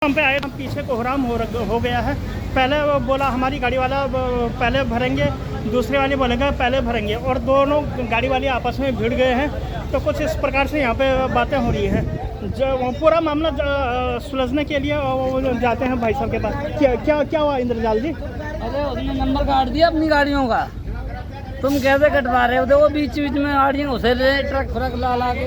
हम पे आए, हम पीछे कोहराम हो गया है। पहले वो बोला हमारी गाड़ी वाला पहले भरेंगे, दूसरे वाले बोलेंगे पहले भरेंगे, और दोनों गाड़ी वाले आपस में भिड़ गए हैं। तो कुछ इस प्रकार से यहाँ पे बातें हो रही है। जो पूरा मामला सुलझने के लिए वो जाते हैं भाई साहब के पास। क्या हुआ इंद्रजाल जी? अरे उसने नंबर काट दिया अपनी गाड़ियों का, तुम कैसे कटवा रहे हो? देखो बीच बीच में गाड़ियाँ घुसे रहे, ट्रक फ्रक ला के।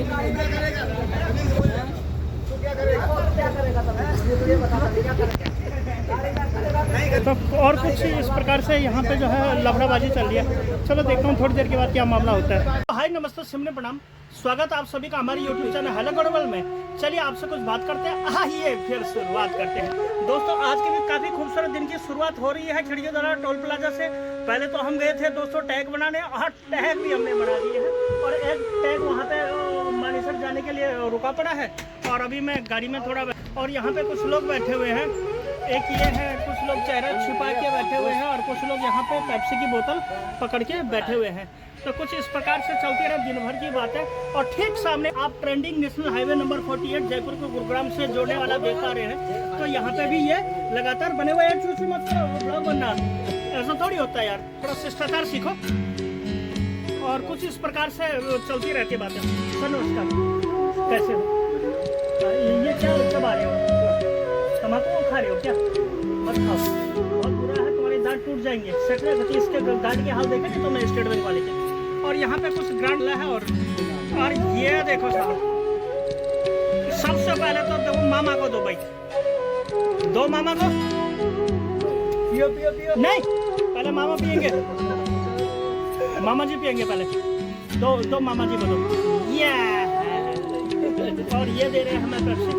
तो और कुछ इस प्रकार से यहाँ पे जो है लफड़ाबाजी चल रही है। चलो देखता हूँ थोड़ी देर के बाद क्या मामला होता है। हाय नमस्ते, सिमने प्रणाम, स्वागत आप सभी का हमारे YouTube चैनल हेलो गढ़वाल में। चलिए आपसे कुछ बात करते हैं। आइए फिर शुरुआत करते हैं। दोस्तों आज के भी काफ़ी खूबसूरत दिन की शुरुआत हो रही है खिड़की द्वारा टोल प्लाजा से। पहले तो हम गए थे दोस्तों टैग बनाने, और टैग भी हमने बना दिए हैं, और एक टैग वहाँ पे मानेसर जाने के लिए रुका पड़ा है। और अभी मैं गाड़ी में थोड़ा, और यहाँ पे कुछ लोग बैठे हुए हैं। एक ये है, कुछ लोग चेहरा छिपा के बैठे हुए हैं, और कुछ लोग यहाँ पे पेप्सी की बोतल पकड़ के बैठे हुए हैं। तो कुछ इस प्रकार से चलती रहे दिन भर की बात है। और ठीक सामने आप trending national highway number 48 Jaipur को गुरुग्राम से जोड़ने वाला देख पा रहे हैं। तो यहाँ पे भी ये लगातार बने हुए हैं। चूची मत करो, ब्लॉग बनना ऐसा थोड़ी होता है यार, थोड़ा शिष्टाचार सीखो। और कुछ इस प्रकार से चलती रहती बातें। सर नमस्कार, कैसे हो? ये क्या कब आ रहे हो? तम्बाकू खा रहे हो क्या? मत खाओ, बहुत बुरा है, तुम्हारे दांत टूट जाएंगे। इसके दांत के हाल देखे नहीं तुमने स्टेट बैंक वाले के? और यहाँ पे कुछ ग्रांड ला है। और ये देखो साहब, सबसे पहले तो देखो मामा को दो भाई, दो मामा को। पियो पियो पियो नहीं, पहले मामा पियेंगे, मामा जी पियेंगे पहले। दो मामा जी को दो। ये और ये दे रहे हैं हमें पेप्सी।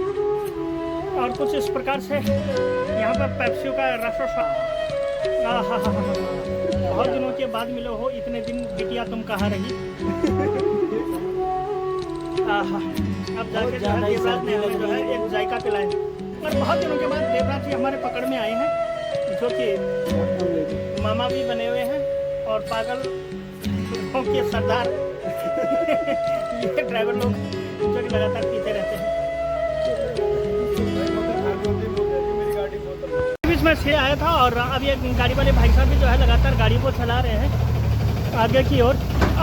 और कुछ इस प्रकार से यहाँ पर पेप्सी का रस। बहुत दिनों के बाद मिले हो, इतने दिन बिटिया तुम कहाँ रही? अब जाके देवराज ने जो है एक जायका पिलाए। पर बहुत दिनों के बाद देवराज जी हमारे पकड़ में आए हैं, जो कि मामा भी बने हुए हैं और पागल के सरदार ये ड्राइवर लोग जो कि लगातार पीते रहते हैं। बीच में से आया था, और अब ये गाड़ी वाले भाई साहब भी जो है लगातार गाड़ी को चला रहे हैं आगे की ओर।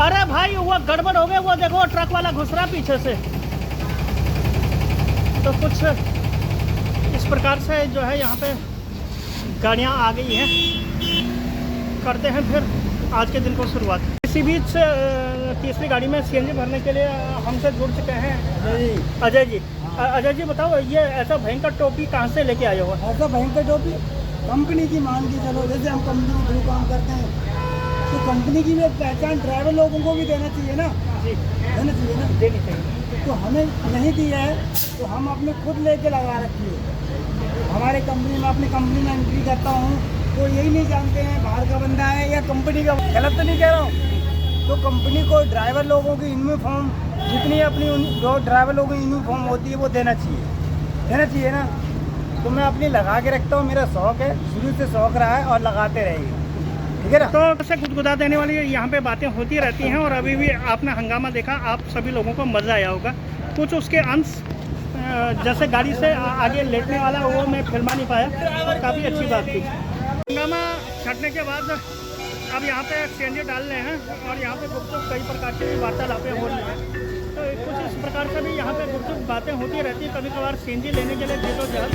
अरे भाई वो गड़बड़ हो गया, वो देखो ट्रक वाला घुस रहा पीछे से। तो कुछ इस प्रकार से जो है यहाँ पे गाड़ियाँ आ गई हैं। करते हैं फिर आज के दिन को शुरुआत। इसी बीच तीसरी गाड़ी में सीएनजी भरने के लिए हमसे जुड़ चुके हैं अजय जी। अजय जी बताओ, ये ऐसा भयंकर टोपी कहाँ से लेके आए हो? ऐसा भयंकर टोपी कंपनी की मान के चलो, जैसे हम कंपनी के थ्रू काम करते हैं तो कंपनी की भी पहचान ड्राइवर लोगों को भी देना चाहिए ना। जी देना चाहिए ना, देनी चाहिए। तो हमें नहीं दिया है तो हम अपने खुद लेके लगा रखी है। हमारे कंपनी में, अपनी कंपनी में एंट्री करता हूँ तो यही नहीं जानते हैं बाहर का बंदा है या कंपनी का। गलत तो नहीं कह रहा हूँ। तो कंपनी को ड्राइवर लोगों की यूनिफॉर्म, जितनी अपनी जो ड्राइवर लोगों की यूनिफॉर्म होती है वो देना चाहिए ना। तो मैं अपनी लगा के रखता हूँ, मेरा शौक है, शुरू से शौक रहा है और लगाते रहेंगे, ठीक है ना। तो से गुदगुदा देने वाली यहाँ पे बातें होती रहती हैं। और अभी भी आपने हंगामा देखा, आप सभी लोगों को मज़ा आया होगा। कुछ उसके अंश जैसे गाड़ी से आगे लेटने वाला वो मैं फिल्मा नहीं पाया, काफ़ी अच्छी बात थी। हंगामा छटने के बाद अब यहाँ पे सीएनजी डाल रहे हैं, और यहाँ पे गुपचुप कई प्रकार की वार्तालापें हो रही हैं। तो कुछ इस प्रकार से भी यहाँ पे गुपचुप बातें होती रहती है। कभी कभार सीएनजी लेने के लिए जद्दोजहद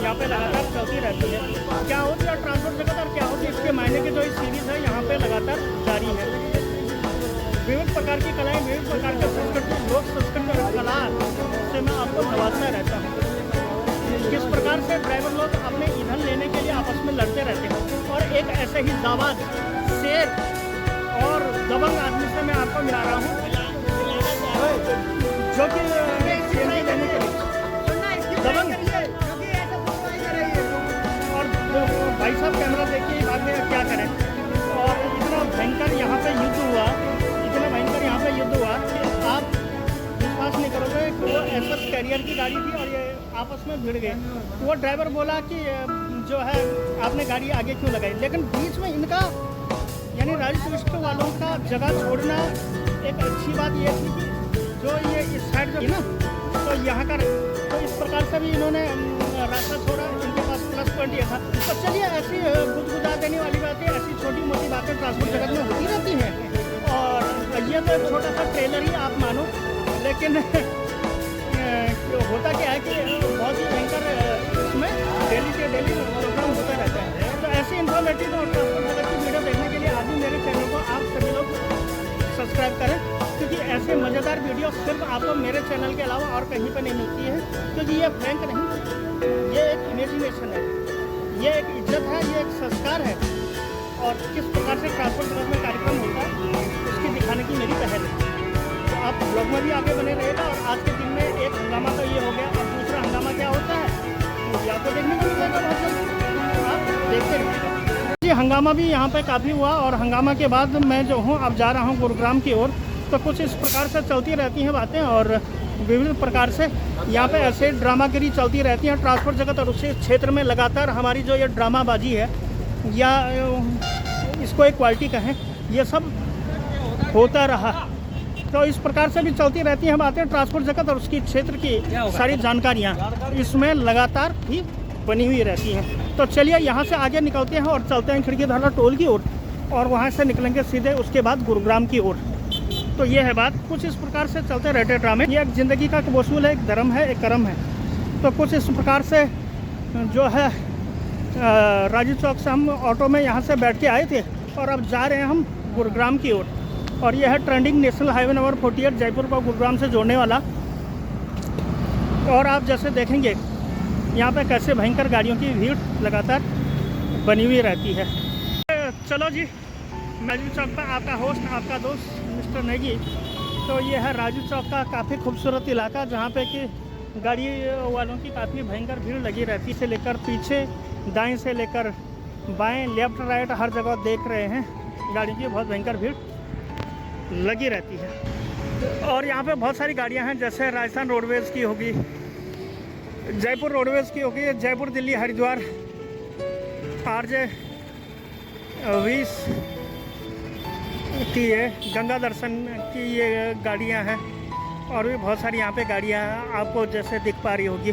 यहाँ पे लगातार चलती रहती है। क्या होती है ट्रांसपोर्ट जगत और क्या होती है इसके मायने की जो सीरीज़ है यहाँ पे लगातार जारी है। विभिन्न प्रकार की कलाएँ, विभिन्न प्रकार के संस्कृति, लोक संस्कृति और कला से मैं आपको नवाजता रहता हूँ। किस प्रकार से ड्राइवर लोग अपने ईंधन लेने के लिए आपस में लड़ते रहते हैं। और एक ऐसे ही जाबाज, शेर और दबंग आदमी से मैं आपको मिला रहा हूँ, जो कि सीएनजी लेने के लिए दबंग। और भाई साहब कैमरा देखिए, बाद में क्या करें। और इतना भयंकर यहाँ पे युद्ध हुआ, इतना भयंकर यहाँ पे युद्ध हुआ कि आप विश्वास नहीं करोगे कि वो एसएस कैरियर की गाड़ी थी और ये आपस में भिड़ गए। वो ड्राइवर बोला कि जो है आपने गाड़ी आगे क्यों लगाई, लेकिन बीच में इनका यानी राजस्थान वालों का जगह छोड़ना एक अच्छी बात ये थी कि जो ये इस साइड जो ना, तो यहाँ का तो इस प्रकार से भी इन्होंने रास्ता छोड़ा, उनके पास प्लस पॉइंट ये था। तो चलिए, ऐसी गुदगुदा देने वाली बातें, ऐसी छोटी मोटी बातें ट्रांसपोर्ट जगत में होती रहती हैं। और ये तो एक छोटा सा ट्रेलर ही आप मानो, लेकिन होता क्या है कि बहुत ही भयंकर इसमें डेली के डेली प्रोग्राम होता रहता है। तो ऐसी इन्फॉर्मेटिव और ट्रांसपोर्ट जगत की वीडियो देखने के लिए आज भी मेरे चैनल को आप सभी लोग सब्सक्राइब करें, क्योंकि ऐसे मज़ेदार वीडियो सिर्फ आपको मेरे चैनल के अलावा और कहीं पर नहीं मिलती है। क्योंकि ये फ्रैंक नहीं, ये एक इमेजिनेशन है, ये एक इज्जत है, ये एक संस्कार है। और किस प्रकार से ट्रांसपोर्ट जगत में कार्यक्रम होता है उसकी दिखाने की मेरी पहल है। तो आप ब्लॉग में भी आगे बने रहेगा। और आज के दिन में एक हंगामा तो ये हो गया, और दूसरा हंगामा क्या होता है ये आपको देखने को मिलेगा बहुत जल्द, आप देखते रहिएगा। जी, हंगामा भी यहाँ पे काफ़ी हुआ, और हंगामा के बाद मैं जो हूँ अब जा रहा हूँ गुरुग्राम की ओर। तो कुछ इस प्रकार से चलती रहती हैं बातें, और विभिन्न प्रकार से यहाँ पे ऐसे ड्रामागिरी चलती रहती है ट्रांसपोर्ट जगत। और उसी क्षेत्र में लगातार हमारी जो ये ड्रामाबाजी है, या इसको एक क्वालिटी कहें, ये सब होता रहा। तो इस प्रकार से भी चलती रहती हैं बातें ट्रांसपोर्ट जगत, और उसकी क्षेत्र की सारी जानकारियाँ इसमें लगातार भी बनी हुई रहती हैं। तो चलिए, यहाँ से आगे निकलते हैं और चलते हैं खिड़की धारा टोल की ओर, और वहाँ से निकलेंगे सीधे उसके बाद गुरुग्राम की ओर। तो ये है बात, कुछ इस प्रकार से चलते रहते ड्रामे। ये एक ज़िंदगी का वसूल है, एक धर्म है, एक कर्म है। तो कुछ इस प्रकार से जो है राजू चौक से हम ऑटो में यहाँ से बैठ के आए थे, और अब जा रहे हैं हम गुरुग्राम की ओर। और यह है trending national highway number 48 Jaipur को गुरुग्राम से जोड़ने वाला। और आप जैसे देखेंगे यहाँ पे कैसे भयंकर गाड़ियों की भीड़ लगातार बनी हुई रहती है। चलो जी, राजू चौक पर आपका होस्ट, आपका दोस्त मिस्टर नेगी। तो ये है राजू चौक का काफ़ी खूबसूरत इलाका, जहाँ पे कि गाड़ी वालों की काफ़ी भयंकर भीड़ लगी रहती है। से लेकर पीछे, दाएं से लेकर बाएं, लेफ्ट राइट हर जगह देख रहे हैं गाड़ी की बहुत भयंकर भीड़ लगी रहती है। और यहाँ पे बहुत सारी गाड़ियाँ हैं, जैसे राजस्थान रोडवेज़ की होगी, जयपुर रोडवेज़ की होगी, जयपुर दिल्ली हरिद्वार RJ 20 की है, गंगा दर्शन की ये गाड़ियाँ हैं। और भी बहुत सारी यहाँ पे गाड़ियाँ हैं, आपको जैसे दिख पा रही होगी।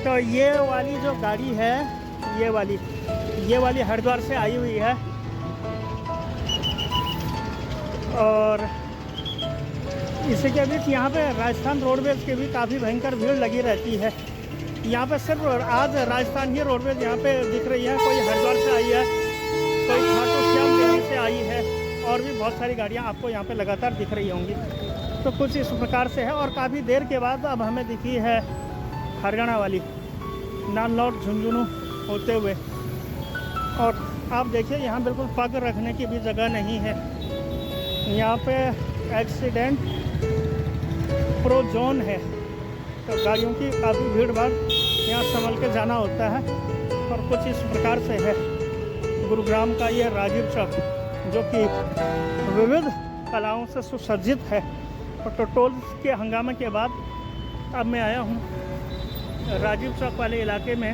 तो ये वाली जो गाड़ी है, ये वाली हरिद्वार से आई हुई है। और इसी के बीच यहाँ पे राजस्थान रोडवेज़ की भी काफ़ी भयंकर भीड़ लगी रहती है। यहाँ पे सिर्फ आज राजस्थान ही रोडवेज़ यहाँ पे दिख रही है। कोई हरिद्वार से आई है, कोई खाटू श्याम दिल्ली से आई है, और भी बहुत सारी गाड़ियाँ आपको यहाँ पे लगातार दिख रही होंगी। तो कुछ इस प्रकार से है। और काफ़ी देर के बाद अब हमें दिखी है हरियाणा वाली नानलौट झुंझुनू होते हुए। और आप देखिए, यहाँ बिल्कुल पग रखने की भी जगह नहीं है। यहाँ पे एक्सीडेंट प्रो जोन है, तो गाड़ियों की काफ़ी भीड़ भाड़ यहाँ संभल के जाना होता है। और कुछ इस प्रकार से है गुरुग्राम का ये राजीव चौक, जो कि विविध कलाओं से सुसज्जित है। और टोल के हंगामे के बाद अब मैं आया हूँ राजीव चौक वाले इलाके में।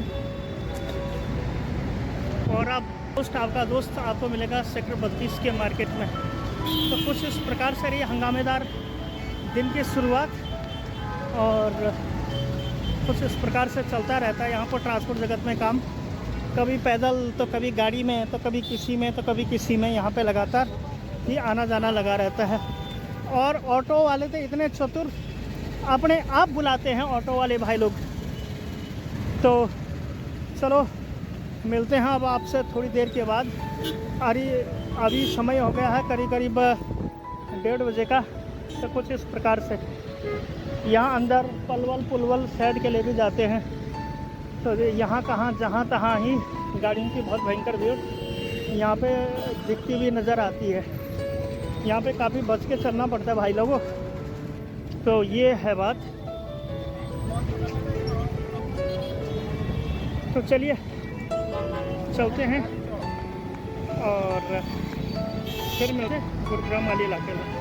और अब आपका दोस्त आपको मिलेगा सेक्टर 32 के मार्केट में। तो कुछ इस प्रकार से रही हंगामेदार दिन की शुरुआत, और कुछ इस प्रकार से चलता रहता है यहाँ पर ट्रांसपोर्ट जगत में काम। कभी पैदल, तो कभी गाड़ी में, तो कभी किसी में, तो कभी किसी में। यहाँ पे लगातार ही आना जाना लगा रहता है। और ऑटो वाले तो इतने चतुर, अपने आप बुलाते हैं ऑटो वाले भाई लोग। तो चलो मिलते हैं अब आपसे थोड़ी देर के बाद। अभी समय हो गया है करीब 1:30 बजे का। तो कुछ इस प्रकार से यहाँ अंदर पुलवल साइड के लिए भी जाते हैं। तो यहाँ कहाँ जहाँ तहाँ ही गाड़ियों की बहुत भयंकर भीड़ यहाँ पे दिखती हुई नज़र आती है। यहाँ पे काफ़ी बच के चलना पड़ता है भाई लोगों। तो ये है बात। तो चलिए चलते हैं और फिर मिलते हैं गुरुग्राम वाले इलाके में।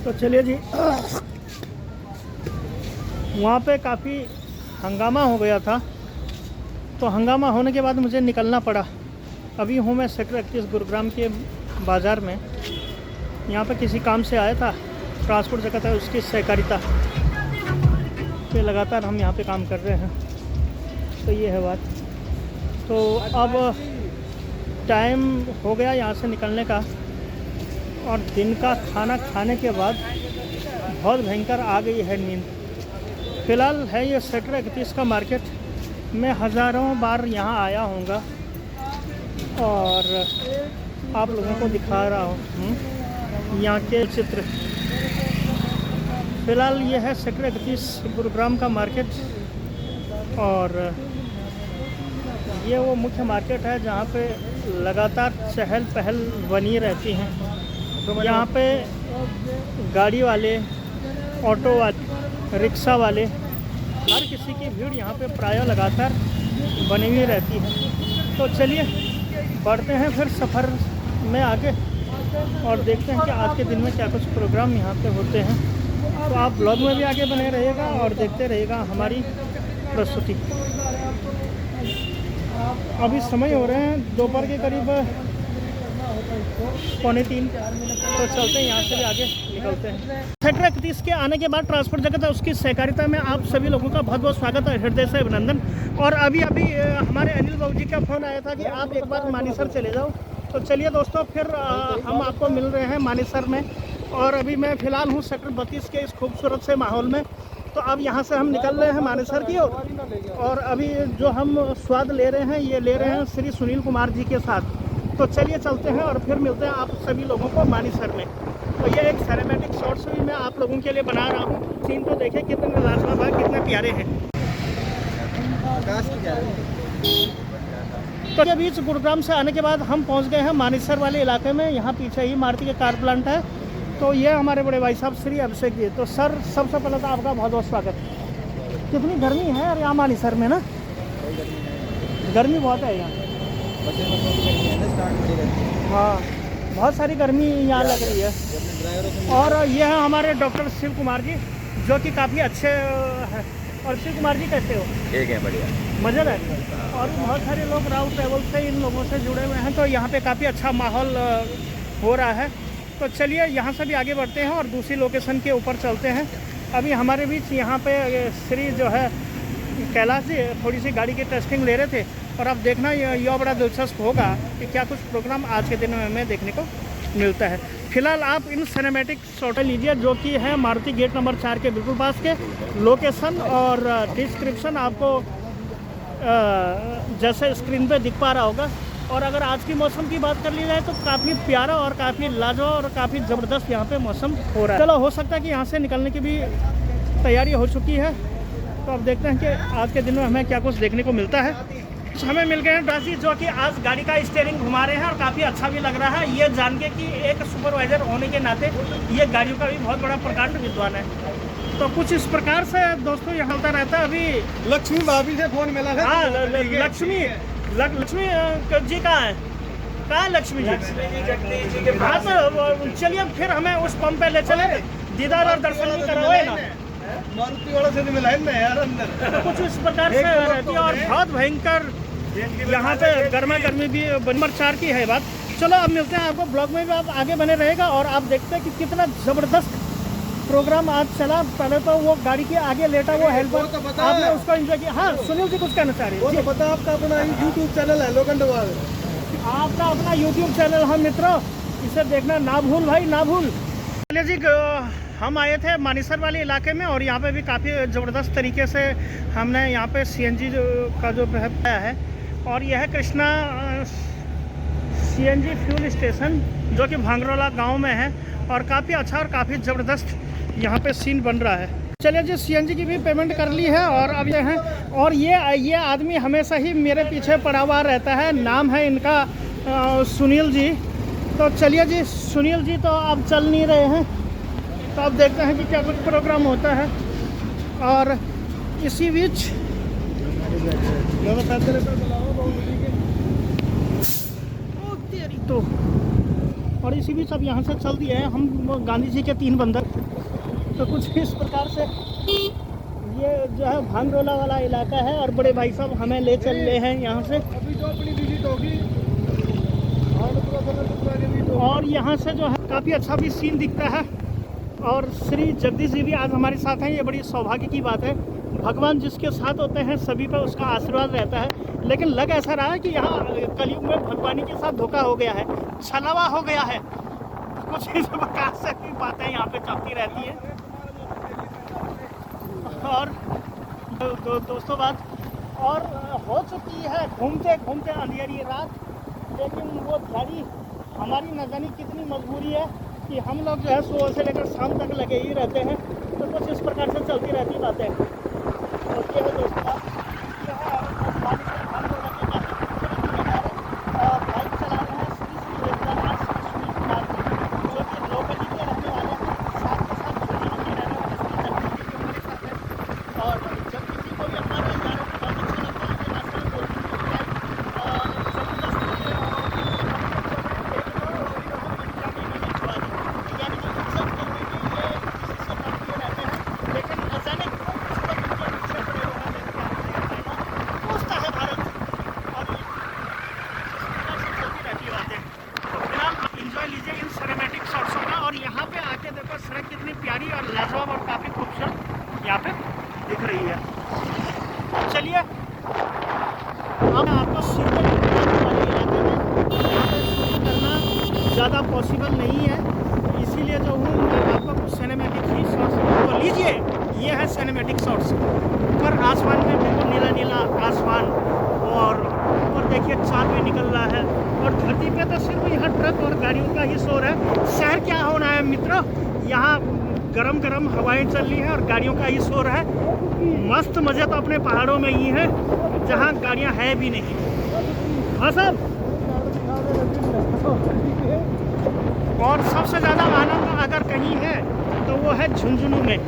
तो चलिए जी, वहाँ पे काफ़ी हंगामा हो गया था, तो हंगामा होने के बाद मुझे निकलना पड़ा। अभी हूँ मैं सेक्टर 31 गुरुग्राम के बाज़ार में। यहाँ पे किसी काम से आया था, ट्रांसपोर्ट जगत है उसकी सहकारिता पे लगातार हम यहाँ पे काम कर रहे हैं। तो ये है बात। तो अब टाइम हो गया यहाँ से निकलने का, और दिन का खाना खाने के बाद बहुत भयंकर आ गई है नींद। फ़िलहाल है ये सेक्टर 31 का मार्केट। मैं हज़ारों बार यहाँ आया होऊंगा और आप लोगों को दिखा रहा हूँ यहाँ के चित्र। फ़िलहाल ये है सेक्टर 31 गुरुग्राम का मार्केट, और ये वो मुख्य मार्केट है जहाँ पे लगातार चहल पहल बनी रहती है। यहाँ पे गाड़ी वाले, ऑटो वाले, रिक्शा वाले, हर किसी की भीड़ यहाँ पे प्रायः लगातार बनी हुई रहती है। तो चलिए बढ़ते हैं फिर सफ़र में आगे और देखते हैं कि आज के दिन में क्या कुछ प्रोग्राम यहाँ पे होते हैं। तो आप ब्लॉग में भी आगे बने रहिएगा और देखते रहिएगा हमारी प्रस्तुति। अभी समय हो रहे हैं दोपहर के करीब 2:45, तो चलते हैं यहाँ से भी आगे निकलते हैं। सेक्टर 31 के आने के बाद ट्रांसपोर्ट जगत है उसकी सहकारिता में आप सभी लोगों का बहुत बहुत स्वागत है, हृदय से अभिनंदन। और अभी हमारे अनिल बाबू जी का फ़ोन आया था कि आप एक बार मानेसर चले जाओ। तो चलिए दोस्तों, फिर हम आपको मिल रहे हैं मानेसर में। और अभी मैं फ़िलहाल हूँ सेक्टर 32 के इस खूबसूरत से माहौल में। तो अब यहाँ से हम निकल रहे हैं मानेसर की ओर, और अभी जो हम स्वाद ले रहे हैं ये ले रहे हैं श्री सुनील कुमार जी के साथ। तो चलिए चलते हैं और फिर मिलते हैं आप सभी लोगों को मानेसर में। तो ये एक सिनेमैटिक शॉट्स भी मैं आप लोगों के लिए बना रहा हूँ। सीन तो देखिए कितने लाजवाब है, कितने प्यारे हैं। तो के बीच गुरुग्राम से आने के बाद हम पहुँच गए हैं मानेसर वाले इलाके में। यहाँ पीछे ही मारुति के कार प्लांट है। तो ये हमारे बड़े भाई साहब श्री अभिषेक जी। तो सर, सबसे पहले तो आपका बहुत बहुत स्वागत। कितनी गर्मी है यार यहाँ मानेसर में ना, गर्मी बहुत है यहाँ। हाँ, बहुत सारी गर्मी यहाँ लग रही है। और ये है हमारे डॉक्टर शिव कुमार जी, जो कि काफ़ी अच्छे हैं। और शिव कुमार जी कैसे हो? ठीक है, बढ़िया, मज़े रहते हैं। और बहुत सारे लोग राव ट्रैवल से इन लोगों से जुड़े हुए हैं। तो यहाँ पे काफ़ी अच्छा माहौल हो रहा है। तो चलिए यहाँ से भी आगे बढ़ते हैं और दूसरी लोकेशन के ऊपर चलते हैं। अभी हमारे बीच यहाँ पे श्री जो है कैलाश जी थोड़ी सी गाड़ी की टेस्टिंग ले रहे थे, और अब देखना यह बड़ा दिलचस्प होगा कि क्या कुछ प्रोग्राम आज के दिन में हमें देखने को मिलता है। फिलहाल आप इन सिनेमैटिक शॉट लीजिए, जो कि है मारुति गेट नंबर 4 के बिल्कुल पास के। लोकेशन और डिस्क्रिप्शन आपको जैसे स्क्रीन पे दिख पा रहा होगा। और अगर आज की मौसम की बात कर ली जाए तो काफ़ी प्यारा और काफ़ी लाजवाब और काफ़ी ज़बरदस्त यहाँ पे मौसम हो रहा है। चलो, हो सकता है कि यहाँ से निकलने की भी तैयारी हो चुकी है। तो अब देखते हैं कि आज के दिन में हमें क्या कुछ देखने को मिलता है। हमें मिल गए हैं दासी, जो कि आज गाड़ी का स्टीयरिंग घुमा रहे हैं, और काफ़ी अच्छा भी लग रहा है ये जान के कि एक सुपरवाइज़र होने के नाते ये गाड़ियों का भी बहुत बड़ा प्रकांड विद्वान है। तो कुछ इस प्रकार से दोस्तों यहाँ चलता रहता है। अभी लक्ष्मी भाभी से फोन मिला था। हाँ, लक्ष्मी जी कहाँ है? लक्ष्मी जी? हाँ, तो चलिए फिर हमें उस पंप पे ले चले, दीदार और दर्शन भी कराए ना। मारुति वाला से मिला है ना यार अंदर। तो कुछ इस प्रकार से रहती है, और बहुत भयंकर यहाँ पे गर्मा गर्मी भी नंबर 4 की है बात। चलो अब मिलते हैं आपको ब्लॉग में भी, आप आगे बने रहेगा और आप देखते हैं कि कितना ज़बरदस्त प्रोग्राम आज चला। पहले तो वो गाड़ी के आगे लेटा वो हेल्पर, आपने उसको एंजॉय किया। हाँ, सुनील जी कुछ कहना चाह रहे हैं? पता आपका अपना यूट्यूब चैनल है लोखंडवाल, आपका अपना यूट्यूब चैनल है मित्रों, इसे देखना ना भूल भाई, ना भूल। चलिए जी, हम आए थे मानेसर वाले इलाके में, और यहाँ पे भी काफ़ी ज़बरदस्त तरीके से हमने यहाँ पे CNG का जो पाया है। और यह है कृष्णा CNG फ्यूल स्टेशन, जो कि भांगरोला गांव में है, और काफ़ी अच्छा और काफ़ी ज़बरदस्त यहाँ पे सीन बन रहा है। चलिए जी, CNG की भी पेमेंट कर ली है, और अब ये हैं। और ये आदमी हमेशा ही मेरे पीछे पड़ा हुआ रहता है। नाम है इनका सुनील जी। तो चलिए जी, सुनील जी तो अब चल नहीं रहे हैं, तो अब देखते हैं कि क्या कुछ प्रोग्राम होता है। और इसी बीच तो और इसी बीच अब यहाँ से चल दिए हैं हम गांधी जी के 3 बंदर। तो कुछ इस प्रकार से ये जो है भांगरोला वाला इलाका है और बड़े भाई साहब हमें ले चल रहे हैं यहाँ से। अभी जो अपनी विजिट होगी और यहाँ से जो है काफ़ी अच्छा भी सीन दिखता है। और श्री जगदीश जी भी आज हमारे साथ हैं, ये बड़ी सौभाग्य की बात है। भगवान जिसके साथ होते हैं सभी पर उसका आशीर्वाद रहता है। लेकिन लग ऐसा रहा है कि यहाँ कलयुग में भगवानी के साथ धोखा हो गया है, छलावा हो गया है। कुछ इस प्रकार से भी बातें यहाँ पे चलती रहती हैं। और दोस्तों बात और हो चुकी है घूमते घूमते अंधेरी रात, लेकिन वो ध्यानी हमारी न जानी कितनी मजबूरी है कि हम लोग जो है सुबह से लेकर शाम तक लगे ही रहते हैं। तो कुछ इस प्रकार से चलती रहती बातें होती है दोस्तों। बाइक चला रहे हैं श्री श्री वेदांत श्री कुमार, जो कि लोकली के रहने वाले हैं, साथ के साथ झोली के रहने वाले श्री जगदीश जी हमारे साथ हैं। और जगदीश जी को भी हमारे यारों को बहुत अच्छा लगता है कि रास्ते में बोलते सड़क कितनी प्यारी और लाजवाब और काफ़ी खूबसूरत यहाँ पे दिख रही है। चलिए अब आपको सिंपल वाले इलाके में यहाँ पे शूटिंग करना ज़्यादा पॉसिबल नहीं है, इसीलिए जो हूँ मैं आपको कुछ सिनेमैटिक ही शॉट्स तो लीजिए। ये है सिनेमैटिक शॉट्स। ऊपर आसमान में बिल्कुल नीला नीला आसमान और ऊपर देखिए चाँद भी निकल रहा है और धरती पे तो सिर्फ यहाँ ट्रक और गाड़ियों का ही शोर है। शहर क्या होना है मित्रों, यहाँ गरम गरम हवाएं चल रही हैं और गाड़ियों का ही शोर है। मस्त मज़े तो अपने पहाड़ों में ही है जहाँ गाड़ियाँ है भी नहीं। हाँ साहब, और सबसे ज़्यादा आनंद अगर कहीं है तो वो है झुंझुनू में।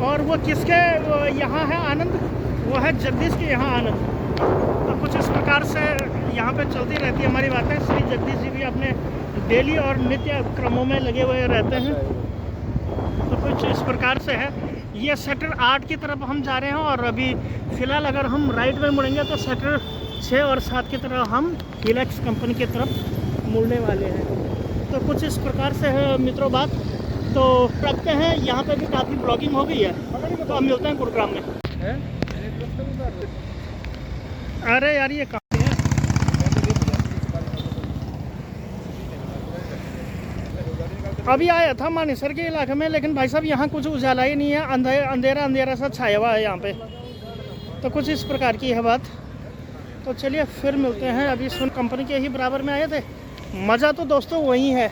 और वो किसके यहाँ है आनंद, वो है जगदीश के यहाँ आनंद। तो कुछ इस प्रकार से यहाँ पे चलती रहती है हमारी बातें। श्री जगदीश जी भी अपने डेली और नित्य क्रमों में लगे हुए रहते हैं। तो कुछ इस प्रकार से है। ये सेक्टर 8 की तरफ हम जा रहे हैं और अभी फ़िलहाल अगर हम राइट में मुड़ेंगे तो सेक्टर 6 और 7 की तरफ हम हिलेक्स कंपनी की तरफ मुड़ने वाले हैं। तो कुछ इस प्रकार से है मित्रों बात। तो रखते हैं, यहाँ पे भी काफ़ी ब्लॉगिंग हो गई है। तो हम मिलते हैं गुरुग्राम में। अरे यार ये कहाँ है? अभी आया था मानेसर के इलाके में, लेकिन भाई साहब यहाँ कुछ उजाला ही नहीं है, अंधेरा अंधेरा सा छाया हुआ है यहाँ पे। तो कुछ इस प्रकार की है बात। तो चलिए फिर मिलते हैं। अभी सुन कंपनी के ही बराबर में आए थे। मज़ा तो दोस्तों वही है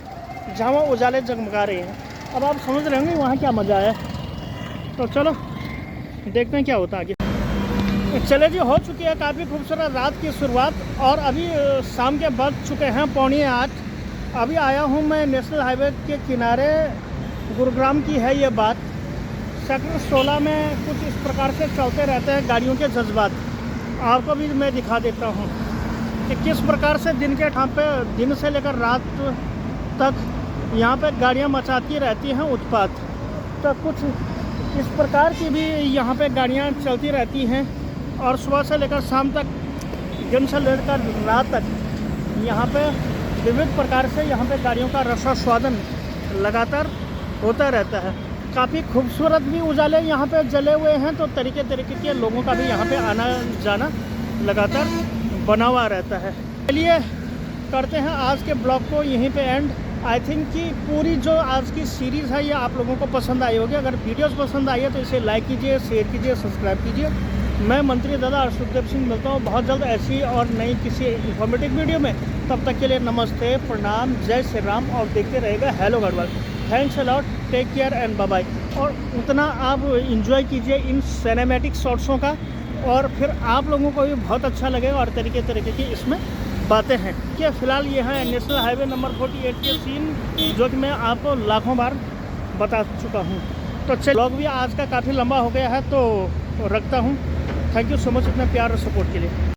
जहाँ वो उजाले जगमगा रहे हैं। अब आप समझ रहे होंगे वहाँ क्या मज़ा है। तो चलो देखते हैं क्या होता है आगे। चले जी, हो चुकी है काफ़ी खूबसूरत रात की शुरुआत और अभी शाम के बज चुके हैं 7:45। अभी आया हूँ मैं नेशनल हाईवे के किनारे, गुरुग्राम की है ये बात। सेक्टर 16 में कुछ इस प्रकार से चलते रहते हैं गाड़ियों के जज्बात। आपको भी मैं दिखा देता हूँ कि किस प्रकार से दिन के टाइम पे, दिन से लेकर रात तक यहाँ पे गाड़ियाँ मचाती रहती हैं उत्पात। तो कुछ इस प्रकार की भी यहाँ पे गाड़ियाँ चलती रहती हैं और सुबह से लेकर शाम तक, दिन से लेकर रात तक यहाँ पे विविध प्रकार से यहाँ पे गाड़ियों का रसास्वादन लगातार होता रहता है। काफ़ी खूबसूरत भी उजाले यहाँ पे जले हुए हैं। तो तरीके तरीके के लोगों का भी यहाँ पे आना जाना लगातार बना हुआ रहता है। चलिए करते हैं आज के ब्लॉग को यहीं पे एंड। आई थिंक कि पूरी जो आज की सीरीज़ है ये आप लोगों को पसंद आई होगी। अगर वीडियोस पसंद आई है तो इसे लाइक कीजिए, शेयर कीजिए, सब्सक्राइब कीजिए। मैं मंत्री दादा अर्शुदेव सिंह मिलता हूँ बहुत जल्द ऐसी और नई किसी इंफॉर्मेटिव वीडियो में। तब तक के लिए नमस्ते, प्रणाम, जय श्री राम और देखते रहेगा hello Garhwal. Thanks a lot, take care and bye bye. और उतना आप इंजॉय कीजिए इन सिनेमैटिक शॉट्सों का और फिर आप लोगों को भी बहुत अच्छा लगेगा। और तरीके तरीके की इसमें बातें हैं कि फ़िलहाल ये है नेशनल हाईवे नंबर 48 के सीन, जो कि मैं आपको लाखों बार बता चुका हूँ। तो चलिए, ब्लॉग भी आज का काफ़ी लंबा हो गया है तो रखता हूँ। थैंक यू सो मच इतना प्यार और सपोर्ट के लिए।